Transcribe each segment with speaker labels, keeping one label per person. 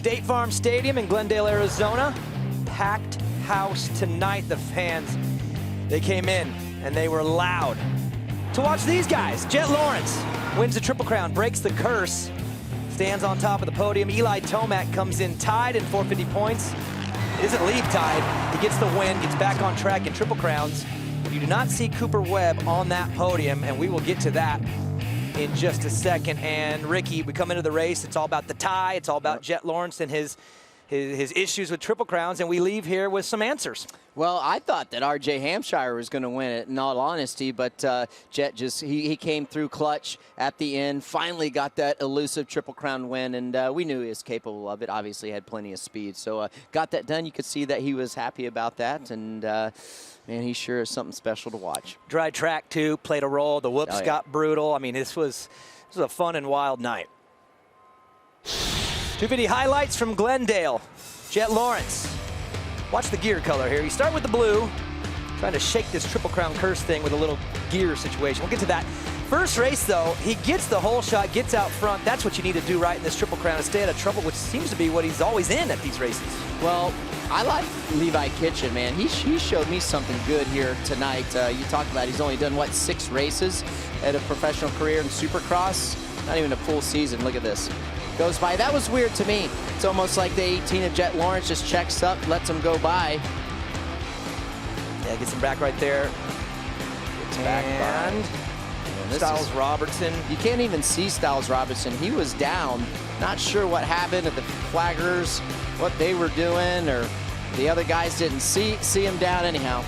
Speaker 1: State Farm Stadium in Glendale, Arizona. Packed house tonight. The fans, they came in and they were loud to watch these guys. Jett Lawrence wins the Triple Crown, breaks the curse, stands on top of the podium. Eli Tomac comes in tied in 450 points. He doesn't leave tied. He gets the win, gets back on track in Triple Crowns. You do not see Cooper Webb on that podium, and we will get to that in just a second. And Ricky, we come into the race, it's all about the tie, it's all about Jett Lawrence and his issues with Triple Crowns, and we leave here with some answers.
Speaker 2: Well, I thought that RJ Hampshire was going to win it, in all honesty, but Jett he came through clutch at the end, finally got that elusive Triple Crown win, and we knew he was capable of it. Obviously had plenty of speed, so got that done. You could see that he was happy about that, and man, he sure is something special to watch. Dry track, too, played a role. The whoops got brutal. I mean, this was a fun and wild night. 250 highlights from Glendale. Jett Lawrence. Watch the gear color here. You start with the blue, trying to shake this Triple Crown curse thing with a little gear situation. We'll get to that. First race, though, he gets the whole shot, gets out front. That's what you need to do right in this Triple Crown to stay out of trouble, which seems to be what he's always in at these races. Well, I like Levi Kitchen, man. He showed me something good here tonight. You talked about he's only done, what, 6 races at a professional career in Supercross? Not even a full season. Look at this. Goes by. That was weird to me. It's almost like the 18 of Jett Lawrence just checks up, lets him go by. Yeah, gets him back right there. Gets back by. Styles Robertson. You can't even see Styles Robertson. He was down. Not sure what happened at the flaggers, what they were doing, or the other guys didn't see him down anyhow.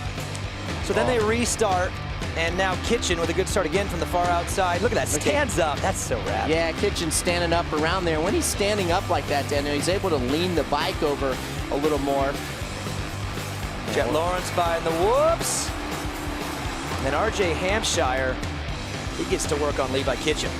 Speaker 2: So then they restart. And now Kitchen with a good start again from the far outside. Look at that, stands up. That's so rad. Yeah, Kitchen standing up around there. When he's standing up like that, Daniel, he's able to lean the bike over a little more. Jett Lawrence by the whoops. And then RJ Hampshire, he gets to work on Levi Kitchen.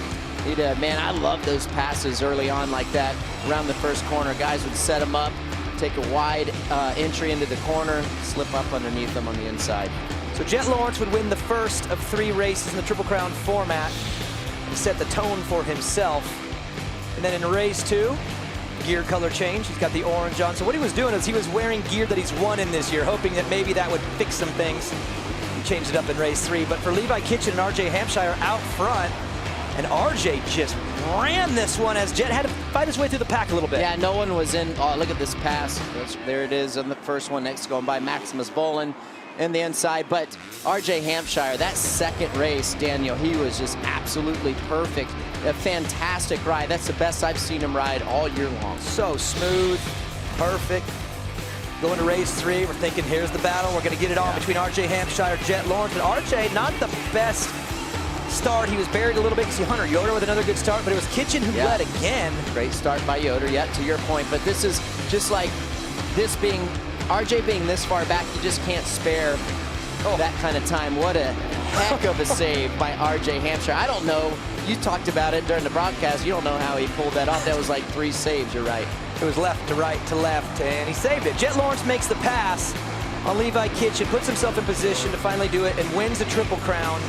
Speaker 2: He did, man, I love those passes early on like that around the first corner. Guys would set him up, take a wide entry into the corner, slip up underneath them on the inside. So Jett Lawrence would win the first of 3 races in the Triple Crown format. He set the tone for himself. And then in race 2, gear color change. He's got the orange on. So what he was doing is he was wearing gear that he's won in this year, hoping that maybe that would fix some things. He changed it up in race 3. But for Levi Kitchen and RJ Hampshire out front, and RJ just ran this one as Jett had to fight his way through the pack a little bit. Yeah, no one was in. Oh, look at this pass. There it is on the first one next going by Maximus Bolin. In the inside, but RJ Hampshire, that second race, Daniel, he was just absolutely perfect. A fantastic ride. That's the best I've seen him ride all year long. So smooth, perfect. Going to race 3, we're thinking here's the battle. We're going to get it on between RJ Hampshire, Jett Lawrence. But RJ, not the best start. He was buried a little bit. You see Hunter Yoder with another good start, but it was Kitchen who led again. Great start by Yoder, to your point. But this is just like this being RJ being this far back, you just can't spare that kind of time. What a heck of a save by RJ Hampshire. I don't know. You talked about it during the broadcast. You don't know how he pulled that off. That was like 3 saves, you're right. It was left to right to left, and he saved it. Jett Lawrence makes the pass on Levi Kitchen, puts himself in position to finally do it, and wins the Triple Crown.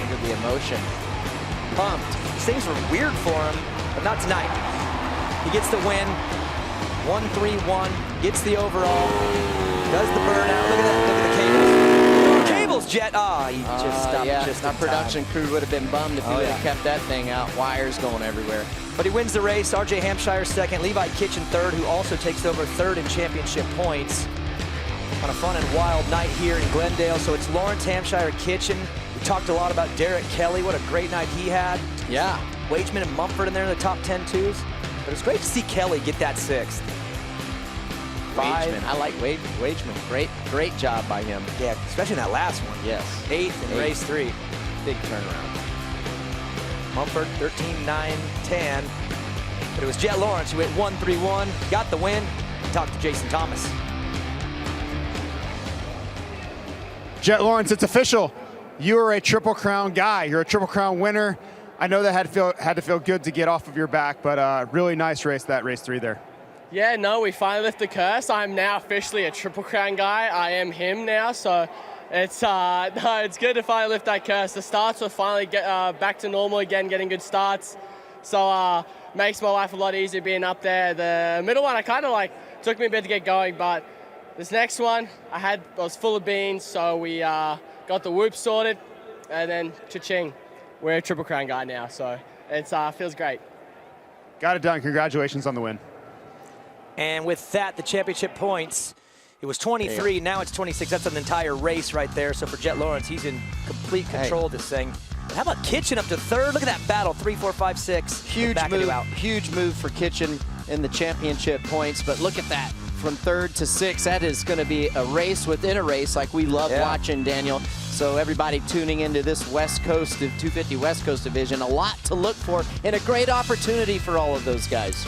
Speaker 2: Look at the emotion. Pumped. These things were weird for him, but not tonight. He gets the win. 1-3-1, gets the overall, does the burnout. Look at that, look at the cables. Cables, Jett. He just stopped just in time. Production crew would have been bummed if he would have kept that thing out. Wires going everywhere. But he wins the race. RJ Hampshire second, Levi Kitchen third, who also takes over third in championship points. On a fun and wild night here in Glendale. So it's Lawrence, Hampshire, Kitchen. We talked a lot about Derek Kelly. What a great night he had. Yeah. Wageman and Mumford in there in the top 10 twos. But it was great to see Kelly get that 6th. Wageman, I like Wageman. Great job by him. Yeah, especially in that last one. Yes. 8th in race 3. Big turnaround. Mumford, 13, 9, 10. But it was Jett Lawrence who hit 1-3-1, got the win. Talked to Jason Thomas.
Speaker 3: Jett Lawrence, it's official. You are a Triple Crown guy. You're a Triple Crown winner. I know that had to feel good to get off of your back, but really nice race, that race 3 there.
Speaker 4: Yeah, no, we finally lifted the curse. I'm now officially a Triple Crown guy. I am him now, so it's good to finally lift that curse. The starts will finally get back to normal again, getting good starts. So makes my life a lot easier being up there. The middle one, I kind of like, took me a bit to get going, but this next one, I was full of beans, so we got the whoop sorted, and then cha-ching. We're a Triple Crown guy now, so it feels great.
Speaker 3: Got it done. Congratulations on the win.
Speaker 2: And with that, the championship points, it was 23, now it's 26. That's an entire race right there. So for Jett Lawrence, he's in complete control of this thing. How about Kitchen up to third? Look at that battle, 3, 4, 5, 6.
Speaker 5: Huge move for Kitchen in the championship points, but look at that. From third to sixth, that is going to be a race within a race like we love watching, Daniel. So everybody tuning into this West Coast, 250 West Coast division, a lot to look for and a great opportunity for all of those guys.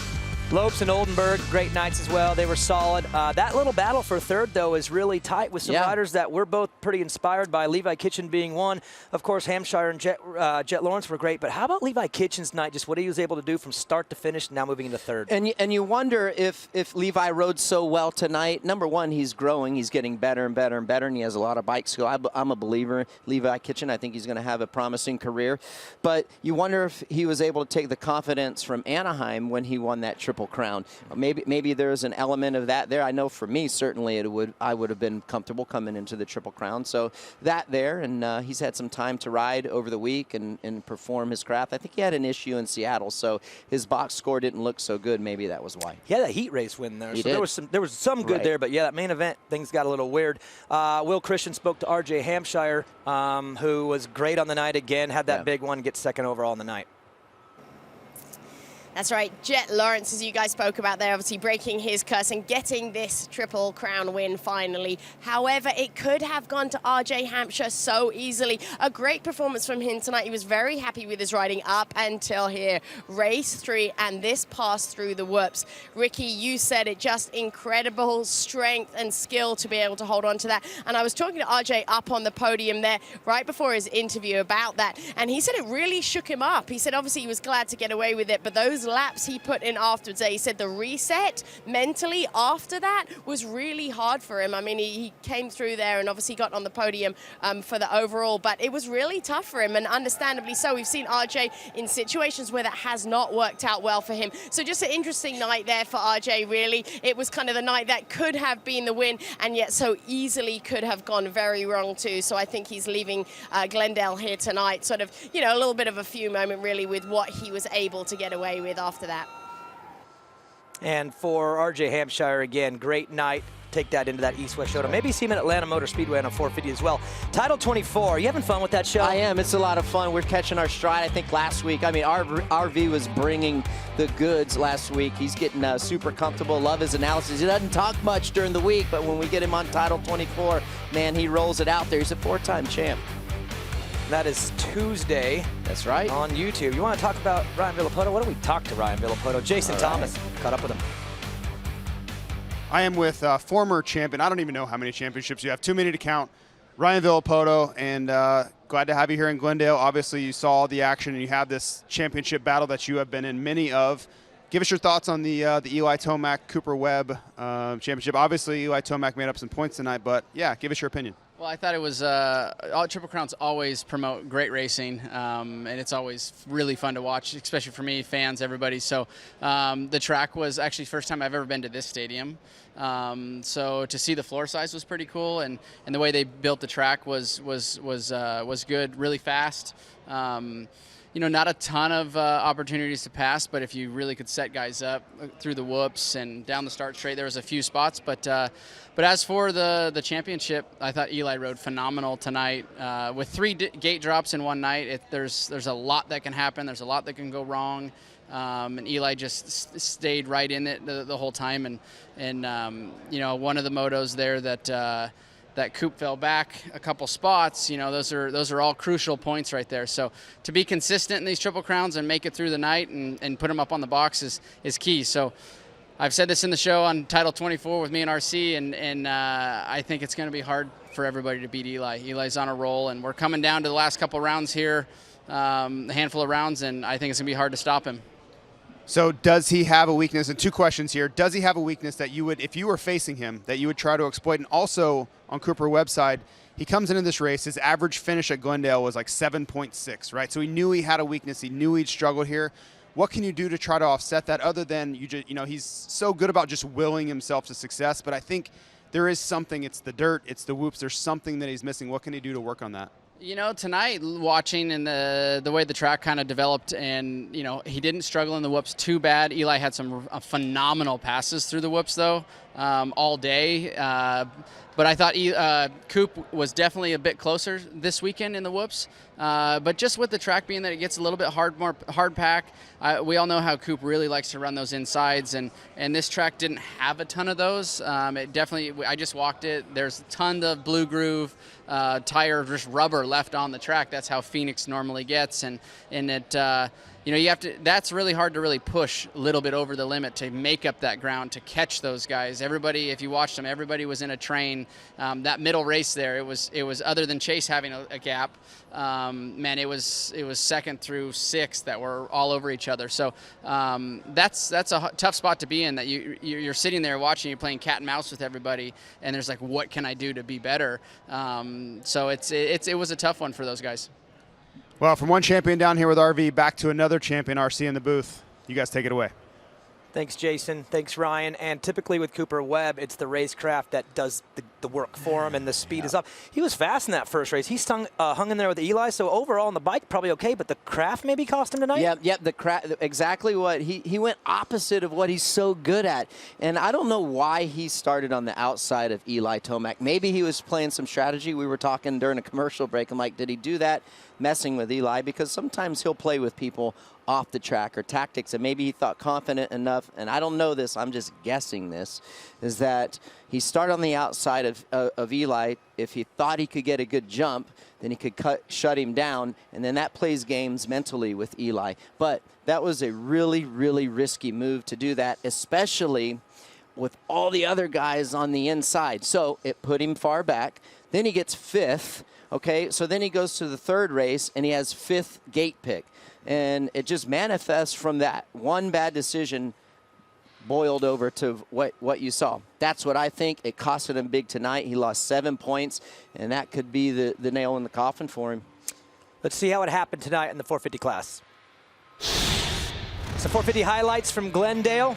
Speaker 2: Lopes and Oldenburg, great nights as well. They were solid. That little battle for third, though, is really tight with some riders that we're both pretty inspired by. Levi Kitchen being one. Of course, Hampshire and Jett Lawrence were great. But how about Levi Kitchen's night, just what he was able to do from start to finish, now moving into third?
Speaker 5: And you wonder if Levi rode so well tonight. Number one, he's growing. He's getting better and better and better, and he has a lot of bike skill. I'm a believer in Levi Kitchen. I think he's going to have a promising career. But you wonder if he was able to take the confidence from Anaheim when he won that Triple Crown. Maybe there's an element of that there. I know for me, certainly I would have been comfortable coming into the Triple Crown. So that there, and he's had some time to ride over the week and perform his craft. I think he had an issue in Seattle, so his box score didn't look so good. Maybe that was why.
Speaker 2: He had a heat race win there. There was some good there, but yeah, that main event, things got a little weird. Will Christian spoke to RJ Hampshire, who was great on the night again, had that big one, get second overall on the night.
Speaker 6: That's right, Jett Lawrence, as you guys spoke about there, obviously breaking his curse and getting this Triple Crown win finally. However, it could have gone to RJ Hampshire so easily. A great performance from him tonight. He was very happy with his riding up until here. Race 3 and this pass through the whoops. Ricky, you said it, just incredible strength and skill to be able to hold on to that. And I was talking to RJ up on the podium there right before his interview about that, and he said it really shook him up. He said obviously he was glad to get away with it, but those laps he put in afterwards, he said the reset mentally after that was really hard for him. I mean, he came through there and obviously got on the podium for the overall, but it was really tough for him, and understandably so. We've seen RJ in situations where that has not worked out well for him. So just an interesting night there for RJ, really. It was kind of the night that could have been the win, and yet so easily could have gone very wrong too. So I think he's leaving Glendale here tonight, sort of, you know, a little bit of a few moment really with what he was able to get away with after that.
Speaker 2: And for RJ Hampshire, again, great night. Take that into that East-West Showdown. Maybe see him at Atlanta Motor Speedway on a 450 as well. Title 24, you having fun with that show?
Speaker 5: I am. It's a lot of fun. We're catching our stride. I think last week, I mean, RV was bringing the goods last week. He's getting super comfortable. Love his analysis. He doesn't talk much during the week, but when we get him on Title 24, man, he rolls it out there. He's a 4-time champ.
Speaker 2: That is Tuesday.
Speaker 5: That's right.
Speaker 2: On YouTube. You want to talk about Ryan Villopoto? Why don't we talk to Ryan Villopoto? Jason Thomas caught up with him.
Speaker 3: I am with former champion. I don't even know how many championships you have. Too many to count. Ryan Villopoto, and glad to have you here in Glendale. Obviously, you saw all the action, and you have this championship battle that you have been in many of. Give us your thoughts on the Eli Tomac Cooper Webb championship. Obviously, Eli Tomac made up some points tonight, but yeah, give us your opinion.
Speaker 7: Well, I thought it was Triple Crowns always promote great racing, and it's always really fun to watch, especially for me, fans, everybody. So the track was actually the first time I've ever been to this stadium. So to see the floor size was pretty cool, and the way they built the track was good, really fast. You know, not a ton of opportunities to pass, but if you really could set guys up through the whoops and down the start straight, there was a few spots. But as for the championship, I thought Eli rode phenomenal tonight. With 3 gate drops in one night, there's a lot that can happen. There's a lot that can go wrong. And Eli just stayed right in it the whole time. And you know, one of the motos there that Coop fell back a couple spots, you know, those are all crucial points right there. So to be consistent in these Triple Crowns and make it through the night and put them up on the box is key. So I've said this in the show on Title 24 with me and RC, and I think it's going to be hard for everybody to beat Eli. Eli's on a roll, and we're coming down to the last couple rounds here, a handful of rounds, and I think it's going to be hard to stop him.
Speaker 3: So does he have a weakness? And 2 questions here. Does he have a weakness that you would, if you were facing him, that you would try to exploit? And also on Cooper Webb's side, he comes into this race, his average finish at Glendale was like 7.6, right? So he knew he had a weakness. He knew he'd struggled here. What can you do to try to offset that other than he's so good about just willing himself to success, but I think there is something. It's the dirt, it's the whoops. There's something that he's missing. What can he do to work on that?
Speaker 7: Tonight, watching and the way the track kind of developed, and he didn't struggle in the whoops too bad. Eli had some phenomenal passes through the whoops though, all day. But I thought Coop was definitely a bit closer this weekend in the whoops. But just with the track being that it gets a little bit more hard pack, we all know how Coop really likes to run those insides, and this track didn't have a ton of those. It definitely, I just walked it. There's a ton of blue groove tire, just rubber left on the track. That's how Phoenix normally gets, and it. You have to. That's really hard to really push a little bit over the limit to make up that ground to catch those guys. Everybody, if you watched them, everybody was in a train. That middle race there, it was other than Chase having a gap. Man, it was second through sixth that were all over each other. So that's a tough spot to be in. That you're sitting there watching, you're playing cat and mouse with everybody, and there's like, what can I do to be better? So it was a tough one for those guys.
Speaker 3: Well, from one champion down here with RV back to another champion RC in the booth. You guys take it away.
Speaker 2: Thanks, Jason. Thanks, Ryan. And typically with Cooper Webb, it's the racecraft that does the work for him, and the speed is up. He was fast in that first race. He hung in there with Eli, so overall on the bike, probably okay, but the craft maybe cost him tonight?
Speaker 5: Yep, the craft, exactly what, he went opposite of what he's so good at. And I don't know why he started on the outside of Eli Tomac. Maybe he was playing some strategy. We were talking during a commercial break. I'm like, did he do that messing with Eli? Because sometimes he'll play with people off the track or tactics, and maybe he thought confident enough, and I don't know this, I'm just guessing this, is that he started on the outside of Eli. If he thought he could get a good jump, then he could shut him down, and then that plays games mentally with Eli. But that was a really, really risky move to do that, especially with all the other guys on the inside. So it put him far back. Then he gets fifth. Okay, so then he goes to the third race, and he has fifth gate pick. And it just manifests from that one bad decision boiled over to what you saw. That's what I think. It costed him big tonight. He lost 7 points, and that could be the nail in the coffin for him.
Speaker 2: Let's see how it happened tonight in the 450 class. Some 450 highlights from Glendale.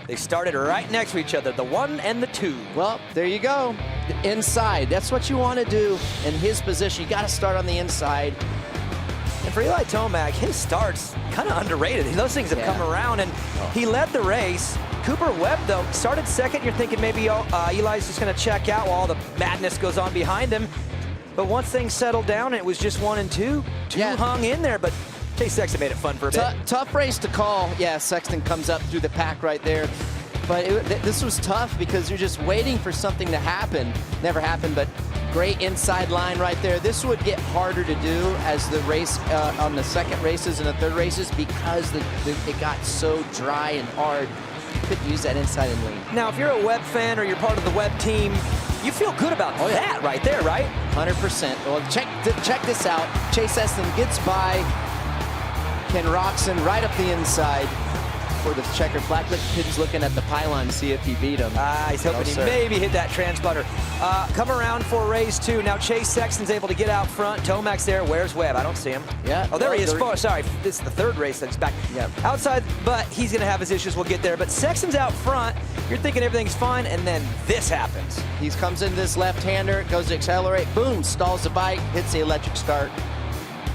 Speaker 2: They started right next to each other, the 1 and the 2.
Speaker 5: Well, there you go. The inside. That's what you want to do in his position. You got to start on the inside.
Speaker 2: And for Eli Tomac, his starts kind of underrated. Those things have come around, and he led the race. Cooper Webb, though, started second. You're thinking maybe Eli's just going to check out while all the madness goes on behind him. But once things settled down, it was just 1 and 2. Two hung in there, but Chase Sexton made it fun for a bit.
Speaker 5: Tough race to call. Yeah, Sexton comes up through the pack right there. But this was tough because you're just waiting for something to happen. Never happened, but great inside line right there. This would get harder to do as the race on the second races and the third races because it got so dry and hard. You couldn't use that inside and lean.
Speaker 2: Now, if you're a Webb fan or you're part of the Webb team, you feel good about that right there, right?
Speaker 5: 100%. Well, check this out. Chase Sexton gets by Ken Roxon right up the inside for the checkered flag. But Kid's looking at the pylon to see if he beat him.
Speaker 2: He's hoping he maybe hit that transponder. Come around for race 2. Now Chase Sexton's able to get out front. Tomac's there. Where's Webb? I don't see him.
Speaker 5: Yeah.
Speaker 2: Oh, there he is. Sorry, this is the third race that he's back. Outside, but he's going to have his issues. We'll get there. But Sexton's out front. You're thinking everything's fine, and then this happens.
Speaker 5: He comes in this left-hander, goes to accelerate, boom, stalls the bike, hits the electric start.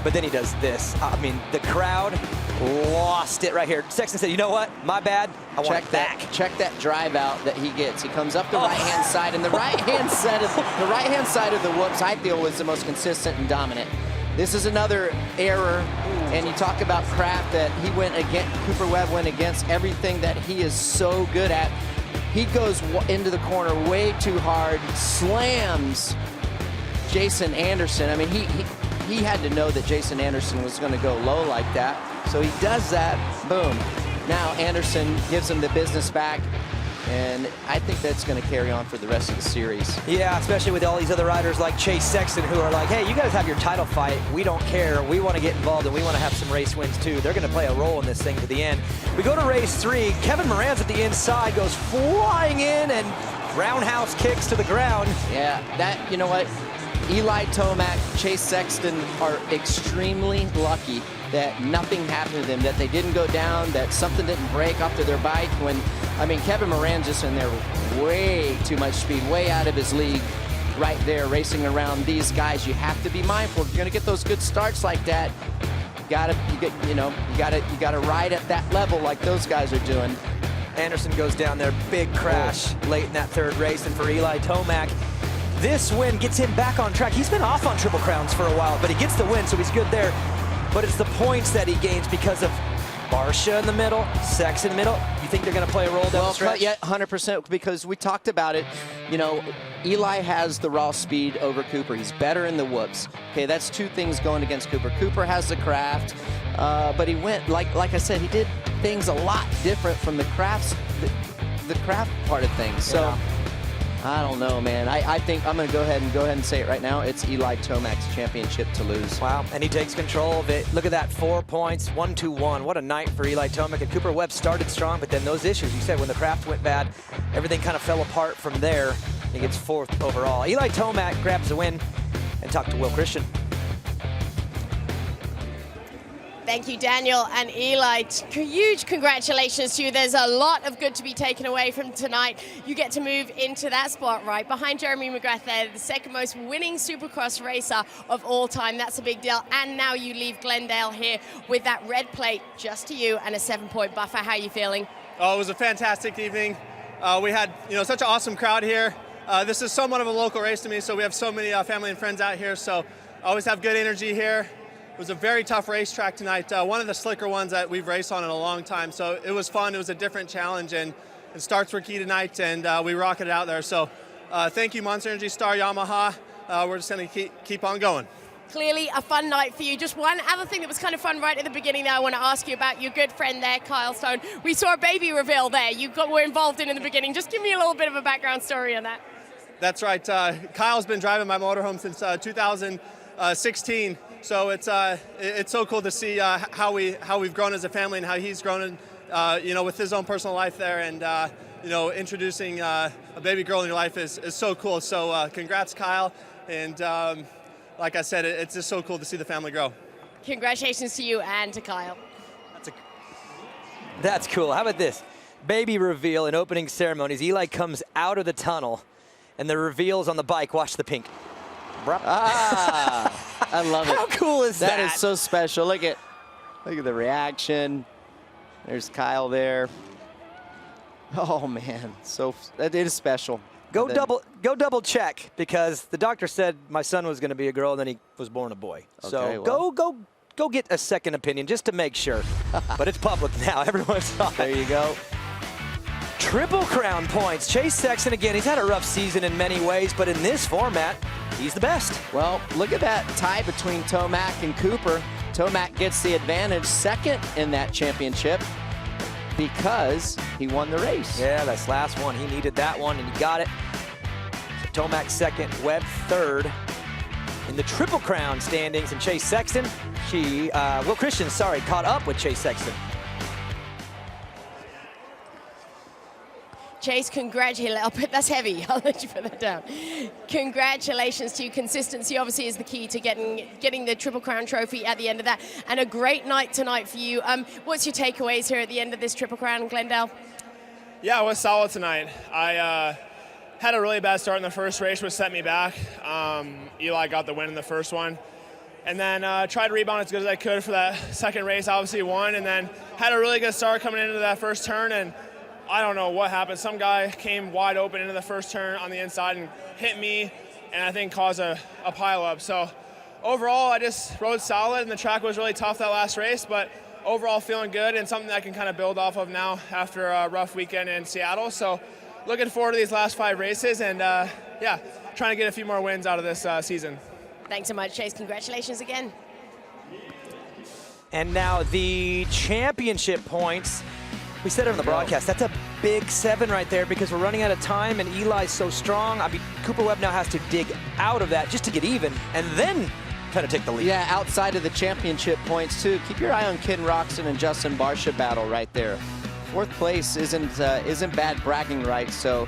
Speaker 2: But then he does this. I mean, the crowd lost it right here. Sexton said, you know what? My bad. I want it back.
Speaker 5: Check that drive out that he gets. He comes up the right-hand side, and the right-hand side of the whoops, I feel, was the most consistent and dominant. This is another error, and you talk about craft that Cooper Webb went against everything that he is so good at. He goes into the corner way too hard, slams Jason Anderson. I mean, he had to know that Jason Anderson was going to go low like that. So he does that, boom. Now Anderson gives him the business back, and I think that's going to carry on for the rest of the series.
Speaker 2: Yeah, especially with all these other riders like Chase Sexton who are like, hey, you guys have your title fight. We don't care. We want to get involved, and we want to have some race wins too. They're going to play a role in this thing to the end. We go to race 3. Kevin Moran's at the inside, goes flying in and roundhouse kicks to the ground.
Speaker 5: Yeah, you know what? Eli Tomac, Chase Sexton are extremely lucky that nothing happened to them, that they didn't go down, that something didn't break off to their bike. When, I mean, Kevin Moran's just in there with way too much speed, way out of his league right there, racing around these guys. You have to be mindful. If you're going to get those good starts like that, you gotta ride at that level like those guys are doing.
Speaker 2: Anderson goes down there, big crash late in that third race, and for Eli Tomac, this win gets him back on track. He's been off on Triple Crowns for a while, but he gets the win, so he's good there. But it's the points that he gains because of Barcia in the middle, Sexton in the middle. You think they're going to play a role down the stretch?
Speaker 5: Yeah, 100%, because we talked about it. You know, Eli has the raw speed over Cooper. He's better in the whoops. Okay, that's two things going against Cooper. Cooper has the craft, but he went, like I said, he did things a lot different from the craft part of things. So. Yeah. I don't know, man. I think I'm going to go ahead and say it right now. It's Eli Tomac's championship to lose.
Speaker 2: Wow, and he takes control of it. Look at that, 4 points, 1-2-1. What a night for Eli Tomac. And Cooper Webb started strong, but then those issues, you said, when the craft went bad, everything kind of fell apart from there. He gets 4th overall. Eli Tomac grabs the win and talked to Will Christian.
Speaker 6: Thank you, Daniel and Eli. Huge congratulations to you. There's a lot of good to be taken away from tonight. You get to move into that spot right behind Jeremy McGrath there, the second most winning Supercross racer of all time. That's a big deal. And now you leave Glendale here with that red plate just to you and a 7-point buffer. How are you feeling?
Speaker 8: Oh, it was a fantastic evening. We had such an awesome crowd here. This is somewhat of a local race to me, so we have so many family and friends out here. So I always have good energy here. It was a very tough racetrack tonight, one of the slicker ones that we've raced on in a long time. So it was fun. It was a different challenge, and starts were key tonight, and we rocketed out there. So thank you, Monster Energy, Star, Yamaha. We're just going to keep on going.
Speaker 6: Clearly a fun night for you. Just one other thing that was kind of fun right at the beginning that I want to ask you about, your good friend there, Kyle Stone. We saw a baby reveal there were involved in the beginning. Just give me a little bit of a background story on that.
Speaker 8: That's right. Kyle's been driving my motorhome since 2016. So it's so cool to see how we've grown as a family and how he's grown, with his own personal life there, and introducing a baby girl in your life is so cool. So congrats, Kyle, and like I said, it's just so cool to see the family grow.
Speaker 6: Congratulations to you and to Kyle.
Speaker 2: That's cool. How about this? Baby reveal in opening ceremonies. Eli comes out of the tunnel, and the reveal's on the bike. Watch the pink.
Speaker 5: I love it.
Speaker 2: How cool is that?
Speaker 5: That is so special. Look at the reaction. There's Kyle there. Oh man, it is special.
Speaker 2: Go double check, because the doctor said my son was going to be a girl, and then he was born a boy.
Speaker 5: Okay,
Speaker 2: so
Speaker 5: well.
Speaker 2: go get a second opinion just to make sure. But it's public now. Everyone saw it.
Speaker 5: There you go.
Speaker 2: Triple Crown points. Chase Sexton again. He's had a rough season in many ways, but in this format, he's the best.
Speaker 5: Well, look at that tie between Tomac and Cooper. Tomac gets the advantage, second in that championship, because he won the race.
Speaker 2: Yeah, this last one, he needed that one, and he got it. So Tomac second, Webb third in the Triple Crown standings, and Chase Sexton, Will Christian, caught up with Chase Sexton.
Speaker 6: Chase, congratulations. That's heavy. I'll let you put that down. Congratulations to you. Consistency obviously is the key to getting the Triple Crown trophy at the end of that. And a great night tonight for you. What's your takeaways here at the end of this Triple Crown in Glendale?
Speaker 9: Yeah, it was solid tonight. I had a really bad start in the first race, which set me back. Eli got the win in the first one. And then tried to rebound as good as I could for that second race, obviously won. And then had a really good start coming into that first turn, and I don't know what happened. Some guy came wide open into the first turn on the inside and hit me, and I think caused a pile-up. So overall, I just rode solid, and the track was really tough that last race, but overall feeling good and something that I can kind of build off of now after a rough weekend in Seattle. So looking forward to these last 5 races, and trying to get a few more wins out of this season.
Speaker 6: Thanks so much, Chase. Congratulations again.
Speaker 2: And now the championship points. We said it on the broadcast, that's a big 7 right there, because we're running out of time and Eli's so strong. I mean, Cooper Webb now has to dig out of that just to get even and then kind of take the lead.
Speaker 5: Yeah, outside of the championship points too. Keep your eye on Ken Roxon and Justin Barcia battle right there. 4th place isn't bad bragging rights, so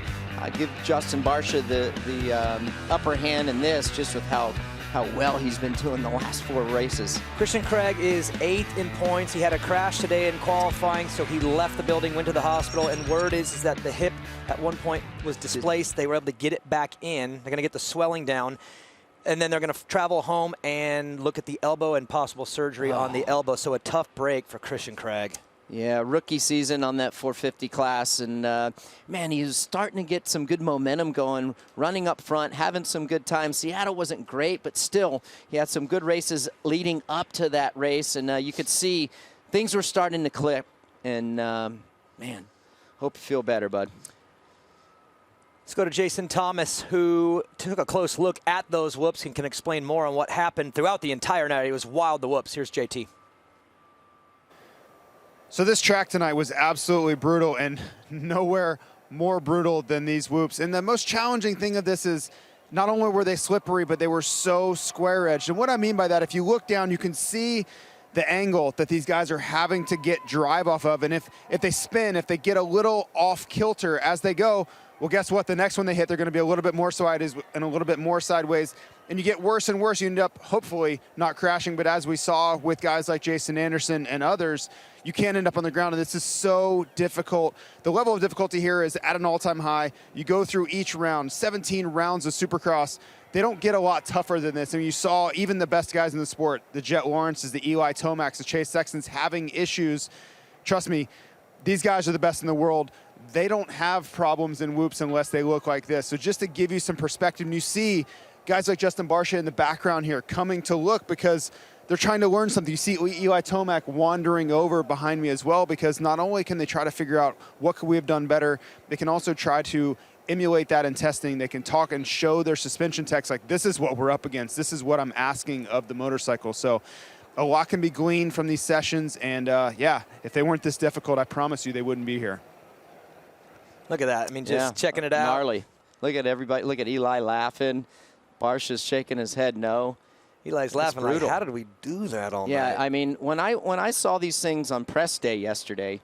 Speaker 5: give Justin Barcia the upper hand in this, just with how how well he's been doing the last 4 races.
Speaker 2: Christian Craig is 8th in points. He had a crash today in qualifying, so he left the building, went to the hospital, and word is that the hip at one point was displaced. They were able to get it back in. They're going to get the swelling down, and then they're going to travel home and look at the elbow and possible surgery on the elbow. So a tough break for Christian Craig.
Speaker 5: Yeah, rookie season on that 450 class, and man, he was starting to get some good momentum going, running up front, having some good time. Seattle wasn't great, but still, he had some good races leading up to that race, and you could see things were starting to click, and man, hope you feel better, bud.
Speaker 2: Let's go to Jason Thomas, who took a close look at those whoops and can explain more on what happened throughout the entire night. It was wild, the whoops. Here's JT.
Speaker 3: So this track tonight was absolutely brutal, and nowhere more brutal than these whoops. And the most challenging thing of this is not only were they slippery, but they were so square-edged. And what I mean by that, if you look down, you can see the angle that these guys are having to get drive off of. And if they spin, if they get a little off kilter as they go, well, guess what? The next one they hit, they're going to be a little bit more sideways and a little bit more sideways. And you get worse and worse. You end up, hopefully, not crashing. But as we saw with guys like Jason Anderson and others, you can't end up on the ground. And this is so difficult. The level of difficulty here is at an all-time high. You go through each round, 17 rounds of Supercross. They don't get a lot tougher than this. And you saw even the best guys in the sport, the Jett Lawrences, the Eli Tomacs, the Chase Sextons, having issues. Trust me, these guys are the best in the world. They don't have problems in whoops unless they look like this. So just to give you some perspective, and you see guys like Justin Barcia in the background here coming to look because they're trying to learn something. You see Eli Tomac wandering over behind me as well, because not only can they try to figure out what could we have done better, they can also try to emulate that in testing. They can talk and show their suspension techs like, this is what we're up against. This is what I'm asking of the motorcycle. So a lot can be gleaned from these sessions. And yeah, if they weren't this difficult, I promise you they wouldn't be here.
Speaker 2: Look at that. I mean, just checking it out.
Speaker 5: Gnarly. Look at everybody. Look at Eli laughing. Barsha's shaking his head no.
Speaker 2: Eli's laughing like, how did we do that all night?
Speaker 5: Yeah, I mean, when I saw these things on press day yesterday,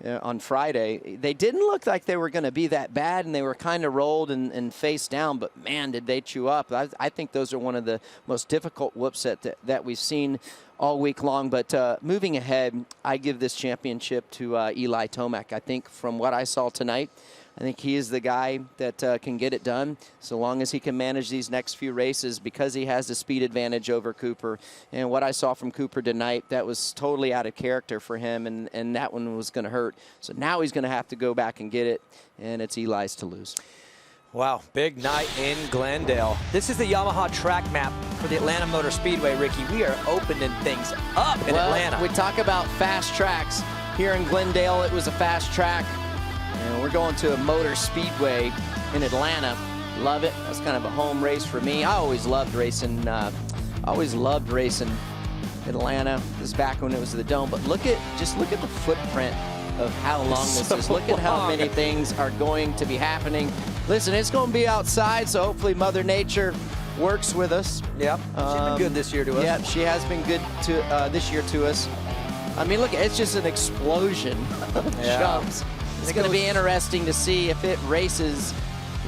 Speaker 5: on Friday, they didn't look like they were going to be that bad, and they were kind of rolled and face down, but man, did they chew up. I think those are one of the most difficult whoops that we've seen all week long. But moving ahead, I give this championship to Eli Tomac. I think from what I saw tonight, I think he is the guy that can get it done so long as he can manage these next few races, because he has the speed advantage over Cooper. And what I saw from Cooper tonight, that was totally out of character for him, and that one was going to hurt. So now he's going to have to go back and get it, and it's Eli's to lose.
Speaker 2: Wow, big night in Glendale. This is the Yamaha track map for the Atlanta Motor Speedway, Ricky. We are opening things up in Atlanta.
Speaker 5: We talk about fast tracks. Here in Glendale, it was a fast track. And we're going to a motor speedway in Atlanta. Love it. That's kind of a home race for me. I always loved racing. Atlanta. This is back when it was the Dome. But just look at the footprint of how long this is. Look at how many things are going to be happening. Listen, it's going to be outside, so hopefully Mother Nature works with us.
Speaker 2: Yep. She's been good this year to us.
Speaker 5: Yep, she has been good this year to us. I mean, look, it's just an explosion of jumps. It's going to be interesting to see if it races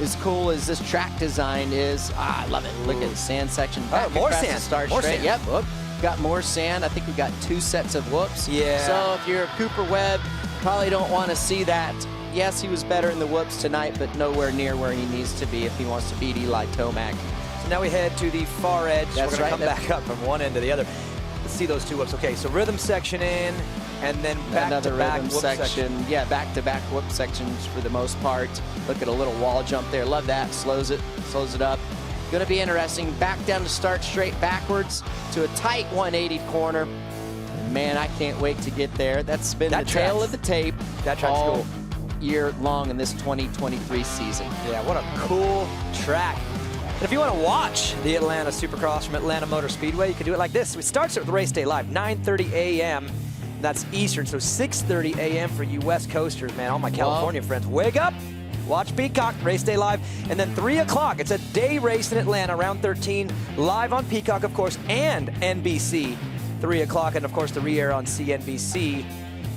Speaker 5: as cool as this track design is. I love it. Look at the sand section.
Speaker 2: More sand.
Speaker 5: Start
Speaker 2: more
Speaker 5: straight.
Speaker 2: sand.
Speaker 5: Yep. Whoop. Got more sand. I think we got 2 sets of whoops.
Speaker 2: Yeah.
Speaker 5: So if you're Cooper Webb, probably don't want to see that. Yes, he was better in the whoops tonight, but nowhere near where he needs to be if he wants to beat Eli Tomac.
Speaker 2: So now we head to the far edge.
Speaker 5: That's
Speaker 2: We're going to
Speaker 5: right.
Speaker 2: come back up from one end to the other. Let's see those 2 whoops. Okay, so rhythm section in, and then back-to-back whoop section.
Speaker 5: Yeah, back-to-back whoop sections for the most part. Look at a little wall jump there. Love that. Slows it up. Going to be interesting. Back down to start straight backwards to a tight 180 corner. Man, I can't wait to get there. That's been the tail of the tape all year long in this 2023 season.
Speaker 2: Yeah, what a cool track. And if you want to watch the Atlanta Supercross from Atlanta Motor Speedway, you can do it like this. It starts with Race Day Live, 9:30 a.m. That's Eastern, so 6:30 a.m. for you West Coasters, man. All my California friends, wake up, watch Peacock, Race Day Live. And then 3 o'clock, it's a day race in Atlanta, round 13, live on Peacock, of course, and NBC, 3 o'clock, and of course the re-air on CNBC,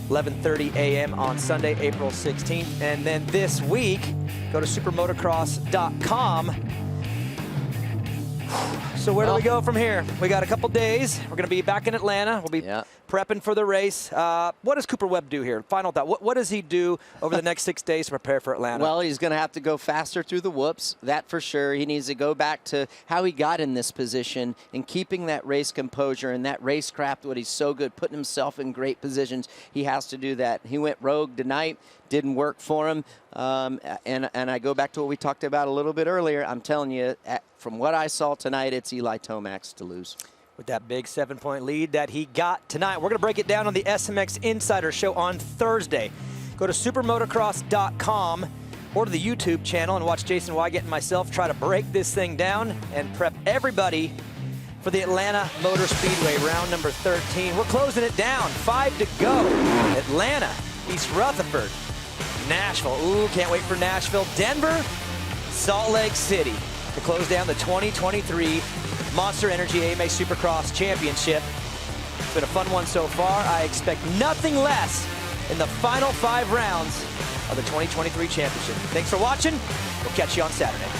Speaker 2: 11:30 a.m. on Sunday, April 16th. And then this week, go to supermotocross.com. So where do we go from here? We got a couple days. We're going to be back in Atlanta. We'll be prepping for the race. What does Cooper Webb do here? Final thought. What does he do over the next 6 days to prepare for Atlanta?
Speaker 5: Well, he's going to have to go faster through the whoops, that for sure. He needs to go back to how he got in this position and keeping that race composure and that racecraft, what he's so good, putting himself in great positions. He has to do that. He went rogue tonight. Didn't work for him. And I go back to what we talked about a little bit earlier. I'm telling you, from what I saw tonight, it's Eli Tomac's to lose.
Speaker 2: With that big 7-point lead that he got tonight. We're going to break it down on the SMX Insider show on Thursday. Go to supermotocross.com or to the YouTube channel and watch Jason Wygant and myself try to break this thing down and prep everybody for the Atlanta Motor Speedway, round number 13. We're closing it down. 5 to go. Atlanta, East Rutherford, Nashville. Ooh, can't wait for Nashville. Denver, Salt Lake City to close down the 2023 Monster Energy AMA Supercross Championship. It's been a fun one so far. I expect nothing less in the final 5 rounds of the 2023 championship. Thanks for watching. We'll catch you on Saturday.